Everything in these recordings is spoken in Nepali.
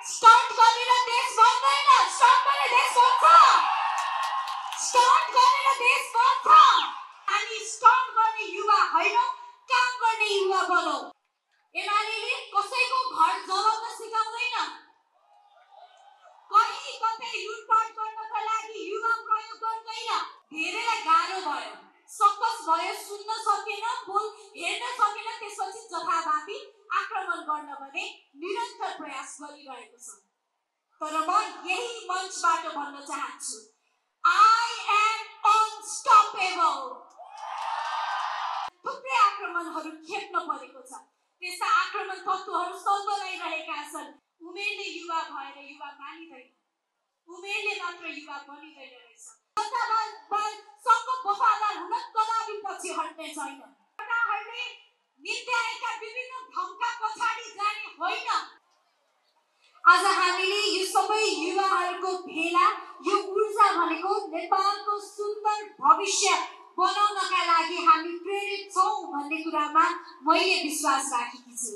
स्टार्ट गरेर देश बन्दैन, स्टार्ट गरेर देश बन्छ। स्टार्ट गरेर देश बन्छ। हामी स्टार्ट गर्ने युवा होइन, काम गर्ने युवा बनौं। एमाले कसैको घर जलाउन सिकाउँदैन। कहीँ कतै लुटपाट गर्नका लागि युवा प्रयोग गर्दैन। धेरैलाई गाह्रो भयो, सकस भयो, सुन्न सकेन, हेर्न सकेन, त्यसपछि जथाभावी आक्रमण गर्न भने निरन्तर प्रयास गरिरहेको छ। तर म यही मञ्चबाट भन्न चाहन्छु, I am unstoppable। थुप्रै आक्रमणहरू खेप्न परेको छ। त्यस्ता आक्रमण तत्त्वहरू सल्बलाइरहेका छन्। उमेरले युवा भएर युवा मानिँदैन, उमेरले मात्र युवा बनिँदैन रहेछ। जनतासँग वफादार हुन कदापि पछि हट्ने छैन। नेताहरूले नित्याएका विभिन्न ढङ्गका पछाडि जाने होइन। आज हामीले यो सबै युवाहरूको भेला, यो ऊर्जा भनेको नेपालको सुन्दर भविष्य बनाउनका लागि हामी प्रेरित छौं भन्ने कुरामा मैले विश्वास राखेकी छु।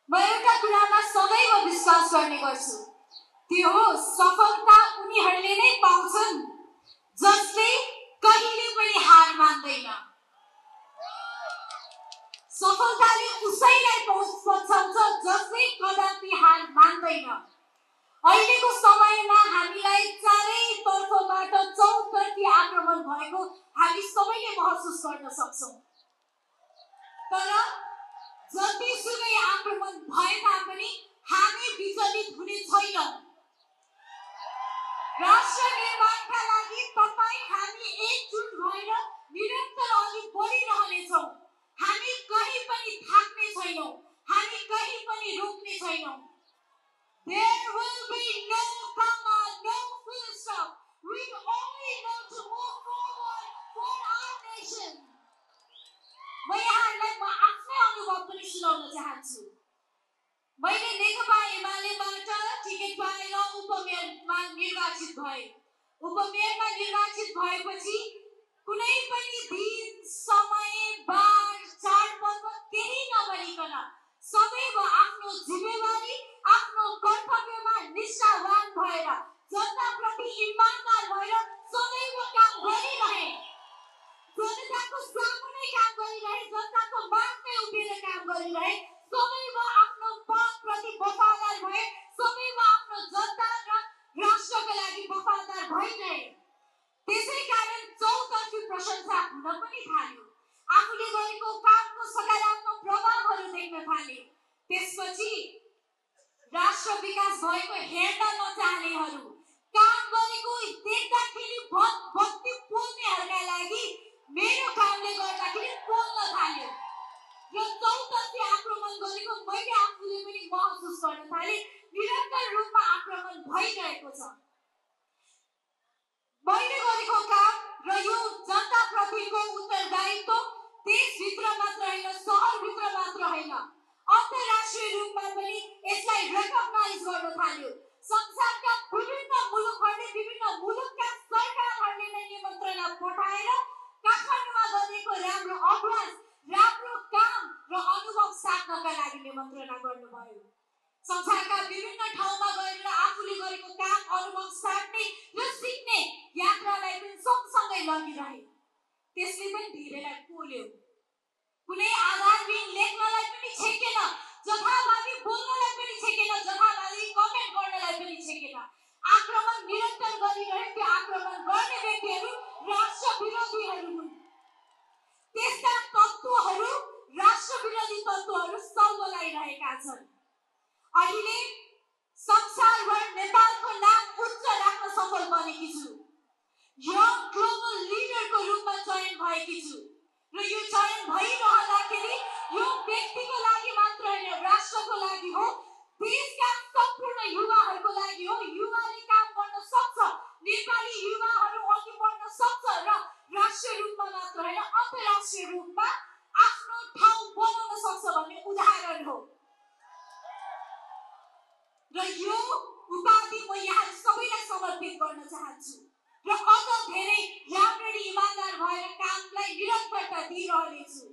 म एउटा कुरामा सदैव विश्वास गर्ने गर्छु, त्यो हो सफलता उनीहरूले नै पाउँछन् जसले कहिले पनि हार मान्दैन। सफलताले उसैलाई पछाउँछ जसले कदापि हार मान्दैन। अहिलेको समयमा हामीलाई चारैतर्फबाट चौतर्फी आक्रमण भएको हामी सबैले महसुस गर्न सक्छौं। तर जतिसुकै आक्रमण भए तापनि हामी विचलित हुने छैनौं। राष्ट्र निर्माणका लागि तपाईँ हामी एकजुट भएर निरन्तर अघि बढिरहनेछौँ। हामी कहीँ पनि थाक्ने छैनौँ, हामी कहीँ पनि रोक्ने छैनौँ। There will be no comma, no full stop. We only know to move forward for our nation. म यहाँहरूलाई आफ्नै अनुभव पनि सुनाउन चाहन्छु। मैले नेकपा एमालेबाट टिकट पाएर उपमेयरमा निर्वाचित भए। उपमेयरमा निर्वाचित भएपछि कुनै पनि दिन, समय, बार, चाडपर्व केही नगरिकन सदैव आफ्नो जिम्मेवारी, आफ्नो कर्तव्यमा निष्ठावान भएर, जनताप्रति इमानदार भएर सदैव काम गरिरहे। जनताको सामुन्ने काम गरिरहे, जनताको माथि उभिएर काम गरिरहे, सदैव आफ्नो पदप्रति वफादार भए, सदैव आफ्नो जनता र राष्ट्रका लागि वफादार भइरहे। त्यसैकारण चौतर्फी प्रशंसा हुन पनि थाल्यो। आफूले गरेको कामको सकारात्मक प्रभावहरू देख्न थाले। त्यसपछि राष्ट्र विकास भएको हेर्न नचाहनेहरू, काम गरेको देख्दाखेरि बत्ती पोल्नेहरूका लागि मेरो कामले गर्दाखेरि पोल्न थाल्यो र चौतर्फी आक्रमण गरेको मैले आफूले पनि महसुस गर्न थाले। निरन्तर रूपमा आक्रमण भइरहेको छ। मैले गरेको काम र यो जनताप्रतिको उत्तरदायित्व देशभित्र मात्र होइन, सहरभित्र मात्र होइन, अन्तर्राष्ट्रिय रूपमा पनि यसलाई रेकग्नाइज गर्न थाल्यो। संसारका विभिन्न मुलुकहरूले, विभिन्न मुलुकका सरकारहरूले नै निमन्त्रणा पठाएर काठमाडौँमा गरेको राम्रो अभ्यास, राम्रो काम र अनुभव साट्नका लागि निमन्त्रणा गर्नुभयो। संसारका विभिन्न ठाउँमा गएर आफूले गरेको काम, अनुभव साट्ने र सिक्ने यात्रालाई पनि सँगसँगै लगिरहे। त्यसले पनि धेरैलाई पोल्यो। कुनै आधारविहीन लेख्नलाई पनि छेकेन, जथाभावी बोल्नलाई पनि छेकेन, जथाभावी कमेन्ट गर्नलाई पनि छेकेन। आक्रमण निरन्तर गरिरहे। त्यो आक्रमण गर्ने व्यक्तिहरू राष्ट्र विरोधीहरू हुन्। त्यस्ता तत्त्वहरू, राष्ट्र विरोधी तत्त्वहरू सल्बलाइरहेका छन्। अहिले संसारभर नेपालको नाम उच्च राख्न सफल बनेकी छु। यङ ग्लोबल लिडरको रूपमा चयन भएकी छु र यो चयन भइरहँदाखेरि यो व्यक्तिको लागि मात्र होइन, राष्ट्रको लागि हो, देशका सम्पूर्ण युवाहरूको लागि हो। युवाले काम गर्न सक्छ, नेपाली युवाहरू अघि बढ्न सक्छ र राष्ट्रिय रूपमा मात्र होइन, अन्तर्राष्ट्रिय रूपमा आफ्नो ठाउँ बनाउन सक्छ भन्ने उदाहरण हो। र यो उपाधि म यहाँ सबैलाई समर्पित गर्न चाहन्छु र अझ धेरै राम्ररी इमानदार भएर कामलाई निरन्तरता दिइरहनेछु।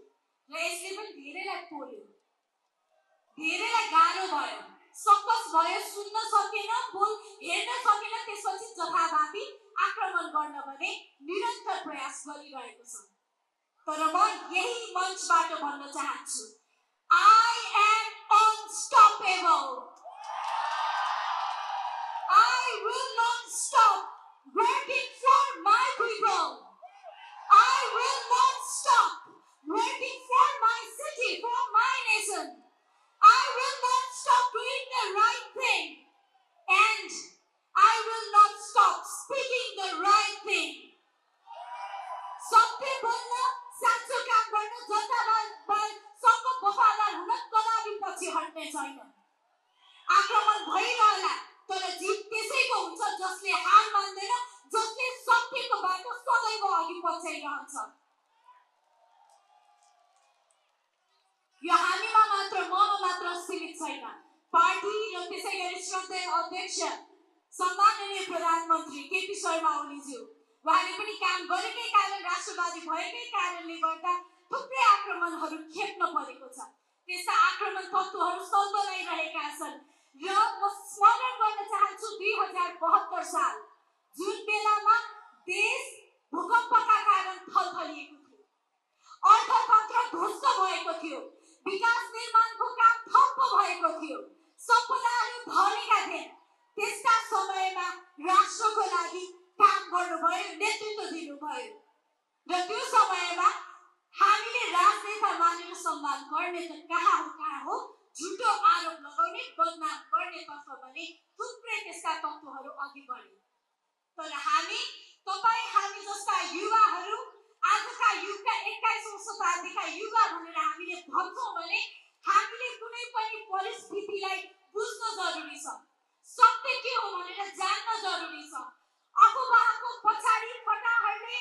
र यसले पनि धेरैलाई पोल्यो, धेरैलाई गाह्रो भयो, सुन्न सकेन, हेर्न सकेन, त्यसपछि जथाभावी आक्रमण गर्न भने निरन्तर प्रयास गरिरहेको छ। तर म यही मञ्चबाट भन्न चाहन्छु, I am unstoppable. I will not stop working for my people. I will not stop working for my city, for my nation. I will not stop doing the right thing. And I will not stop speaking the right thing. सत्य बोल्न, साँचो काम गर्न, जनतासँग वफादार हुन कदापि पछि हट्ने छैन। आक्रमण भइरहला, तर जित त्यसैको हुन्छ जसले हार मान्दैन, जसले सत्यको बाटो सदैव अघि पछ्याइरहन्छ। यो हामीमा मात्र, ममा मात्र सीमित छैन। पार्टी र त्यसैगरी श्रद्धेय अध्यक्ष सम्माननीय प्रधानमन्त्री केपी शर्मा ओलीज्यू, उहाँले पनि काम गरेकै कारण, राष्ट्रवादी भएकै कारणले गर्दा थुप्रै आक्रमणहरू खेप्न परेको छ। त्यस्ता आक्रमण तत्त्वहरू सल्बलाइरहेका छन् र म स्मरण गर्न चाहन्छु 2072 साल, जुन बेलामा देश भूकम्पका कारण थलथलिएको थियो, अर्थतन्त्र ध्वस्त भएको थियो, विकास निर्माणको काम ठप्प भएको थियो, सम्पदाहरू ढलेका थिए। त्यस्ता समयमा राष्ट्रको लागि काम गर्नुभयो, नेतृत्व दिनुभयो र त्यो समयमा हामीले राजनेता मानेर सम्मान गर्ने त कहाँ हो, झुटो आरोप लगाउने, बदनाम गर्नेतर्फ भने थुप्रै त्यस्ता तत्त्वहरू अघि बढे। तर हामी जस्ता युवाहरू, आजका युगका 21औं शताब्दीका युवा भनेर हामीले भन्छौँ भने हामीले कुनै पनि परिस्थितिलाई बुझ्न जरुरी छ, सत्य के हो भनेर जान्न जरुरी छ। अफवाहको पछाडि फटाहरूले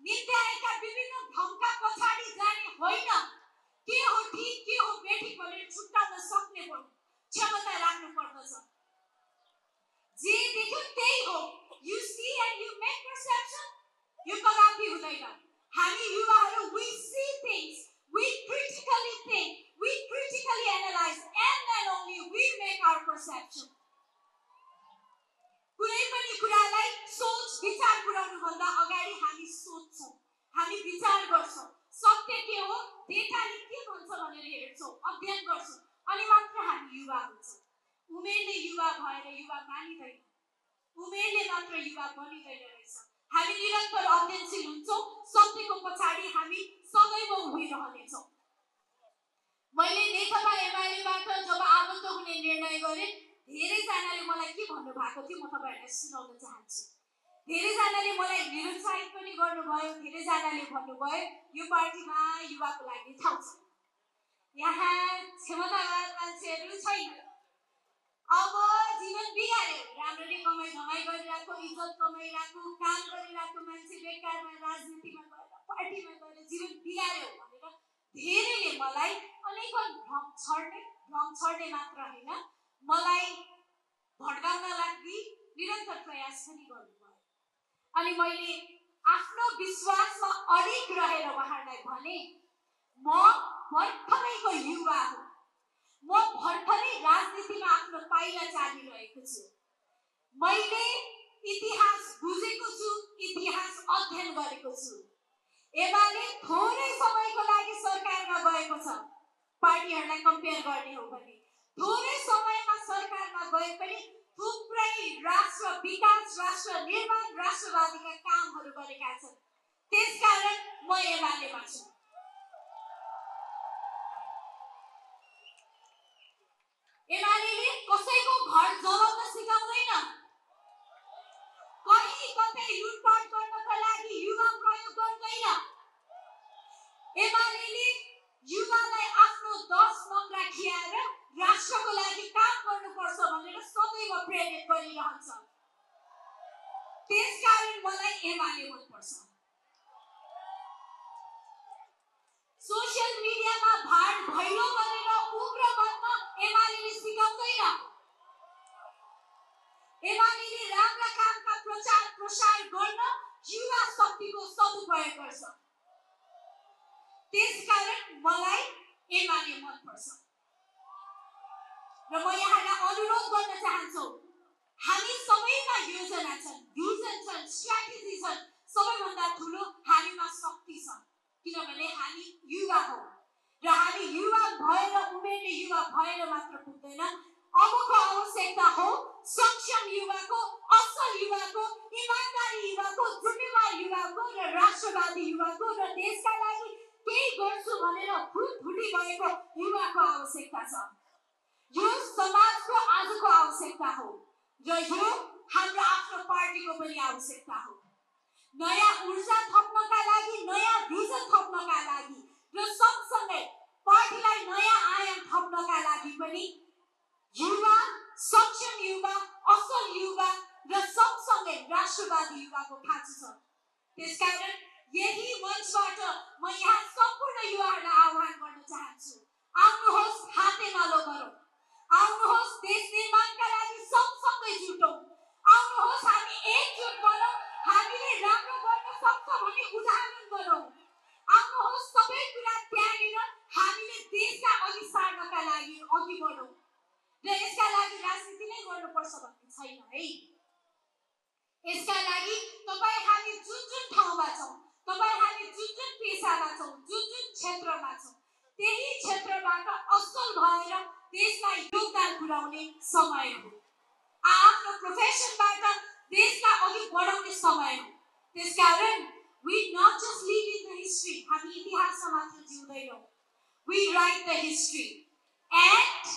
नित्याएका विभिन्न भ्रमका पछाडि जाने होइन, के हो ठीक, के हो बेठिक भनेर छुट्याउन सक्ने क्षमता राख्नु पर्दछ। जे देख्यो त्यही हो, you see and you make perception, यो कदापि हुँदैन। हामी युवाहरू, we see things, we critically think, we critically analyze, and then only we make our perception. कुनै पनि कुरालाई सोच विचार पुर्याउनु भन्दा अगाडि हामी सोच्छौँ, हामी विचार गर्छौँ, सत्य के हो, डेटाले के भन्छ भनेर हेर्छौँ, अध्ययन गर्छौँ, अनि मात्र हामी युवा हुन्छौँ। उमेरले युवा भएर युवा मानिँदैन, उमेरले मात्र युवा बनिँदैन रहेछ। हामी निरन्तर अध्ययनशील हुन्छौँ, सत्यको पछाडि हामी सदैव उभिरहनेछौँ। मैले नेकपा एमालेबाट जब आबद्ध हुने निर्णय गरेँ, धेरैजनाले मलाई के भन्नु भएको थियो म तपाईहरुलाई सुनाउन चाहन्छु। धेरैजनाले मलाई निरुत्साहित पनि गर्नुभयो, धेरैजनाले भन्नुभयो यो पार्टीमा युवाको लागि ठाउँ छ, यहाँ क्षमतावान मान्छेहरू छैन, अब जीवन बिगार्यो, राम्ररी कमाइ धमाइ गरिरहेको, इज्जत कमाइरहेको, काम गरिरहेको मान्छे बेकारमा राजनीतिमा गएर, पार्टीमा गएर जीवन बिगार्यो भनेर धेरैले मलाई अनेकन भ्रम छर्ने मात्र होइन, मलाई भड्काउन लागि निरन्तर प्रयास पनि गर्नुभयो। अनि मैले आफ्नो विश्वासमा अडिग रहेर उहाँहरूलाई भने, म भर्खरैको युवा हुँ, म भर्खरै राजनीतिमा आफ्नो पाइला चालिरहेको छु, मैले इतिहास बुझेको छु, इतिहास अध्ययन गरेको छु। एमाले थोरै समयको लागि सरकारमा गएको छ, पार्टीहरूलाई कम्पेयर गर्ने हो भने थोरै समयमा सरकारमा गए पनि थुप्रै राष्ट्र विकास, राष्ट्र निर्माण, राष्ट्रवादीका कामहरू गरेका छन्। त्यसकारण म एमालेमा छु। एमालेले कसैको घर जलाउन सिकाउँदैन, कहीँ कतै लुटपाट गर्नका लागि युवा प्रयोग गर्दैन। एमालेले युवालाई आफ्नो 10 नम्रा खियाएर राष्ट्रको लागि काम गर्नुपर्छ भनेर सदैव प्रेरित गरिरहन्छ। त्यसकारण मलाई एमाले मनपर्छ। सोशल मिडियामा भाड भैलो गरेर उग्र बन्न एमालेले सिकाउँदैन। एमालेले राम्रा कामका प्रचार प्रसार गर्न युवा शक्तिको सदुपयोग गर्छ। त्यसकारण मलाई एमाले मनपर्छ। र म यहाँलाई अनुरोध गर्न चाहन्छु, अबको आवश्यकता हो सक्षम युवाको, असल युवाको, इमानदारी युवाको, जिम्मेवार युवाको र राष्ट्रवादी युवाको र देशका लागि केही गर्छु भनेर फुटी भएको युवाको आवश्यकता छ। यो समाजको आजको आवश्यकता हो र यो हाम्रो आफ्नो पार्टीको पनि आवश्यकता हो। नयाँ ऊर्जा थप्नका लागि, नयाँ भिजन थप्नका लागि र सँगसँगै पार्टीलाई नयाँ आयाम थप्नका लागि पनि युवा, सक्षम युवा, असल युवा र सँगसँगै राष्ट्रवादी युवाको खाँचो छ। त्यसकारण यही मञ्चबाट म यहाँ सम्पूर्ण युवाहरूलाई आह्वान गर्न चाहन्छु, आउनुहोस् हातेमालो गरौँ, आउनुहोस् देश निर्माणका लागि सँगसँगै जुटौँ, आउनुहोस् हामी एकजुट बनौँ, हामीले राम्रो गर्न सक्छ भने उदाहरण गरौँ, आउनुहोस् सबै कुरा त्यागेर हामीले देशका अघि सार्नका लागि अघि बढौँ र यसका लागि राजनीति नै गर्नुपर्छ भन्ने छैन है। यसका लागि तपाईँ हामी जुन ठाउँमा छौँ, तपाईँ हामी जुन पेसामा छौँ, जुन क्षेत्रमा छौँ, त्यही क्षेत्रबाट असल भएर देशलाई योगदान पुर्याउने समय हो। आफ्नो प्रोफेसनबाट देशलाई अघि बढाउने समय हो। त्यसकारण we not just live in the history, हामी इतिहासमा मात्र जिउँदैनौँ, we write the history and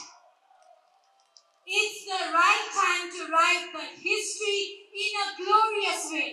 it's the right time to write the history in a glorious way.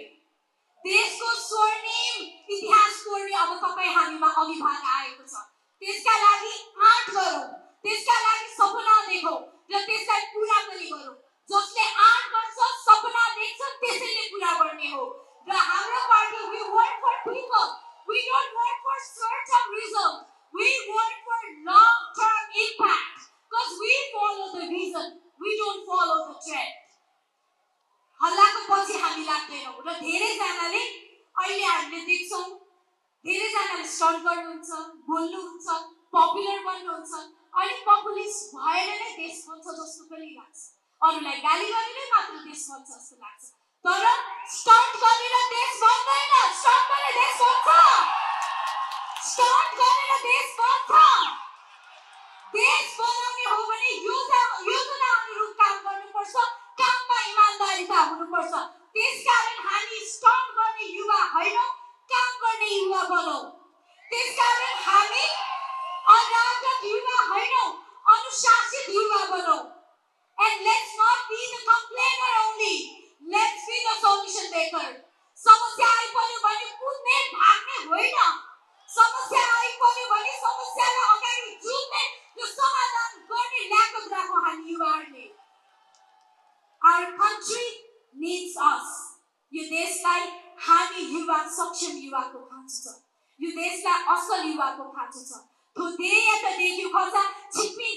देशको स्वर्णिम इतिहास कोर्ने अब तपाईँ हामीमा अभिभान आएको छ। त्यसका लागि आँट गरौँ, त्यसका लागि सपना देखौँ र त्यसलाई पुरा पनि गरौँ। जसले आँट गर्छ, सपना देख्छ, त्यसैले पुरा गर्ने हो। र हाम्रो party we work for people, we don't work for short-term results, we work for long-term impact because we follow the vision, we don't follow the trend. हल्लाको पछि हामी लाग्दैनौँ र धेरैजनाले अहिले हामीले देख्छौँ, धेरैजनाले स्टन्ट गर्नुहुन्छ, बोल्नुहुन्छ, पपुलर बन्नुहुन्छ, अनि पपुलिस्ट भएर नै देश बन्छ जस्तो पनि लाग्छ, अरूलाई गाली गरेर मात्र देश बन्छ जस्तो लाग्छ। तर स्टन्ट गरेर देश बन्दैन, स्टन्ट गरेर देश बन्छ, स्टन्ट गरेर देश बन्छ। देश बनाउने हो भने योजना अनुरूप काम गर्नुपर्छ, काममा इमानदारीता हुनुपर्छ। त्यसकारण हामी स्टन्ट गर्ने युवा होइनौँ, काम गर्ने युवा बनौँ। त्यसकारण हामी अराजक युवा होइनौँ, अनुशासित युवा बनौँ। And let's not be the complainer only, let's be the solution maker. समस्या आइपर्यो भने कुद्ने भाग्ने होइन, समस्या आइपर्यो भने समस्यालाई अगाडि जुझ्ने र समाधान गर्ने ल्याकत राखौँ हामी युवाहरूले। Our country needs us. यो देशलाई हामी युवा, सक्षम युवाको खाँचो छ, यो देशलाई असल युवाको खाँचो छ। तो दे या त देखियो खसा छिप्पी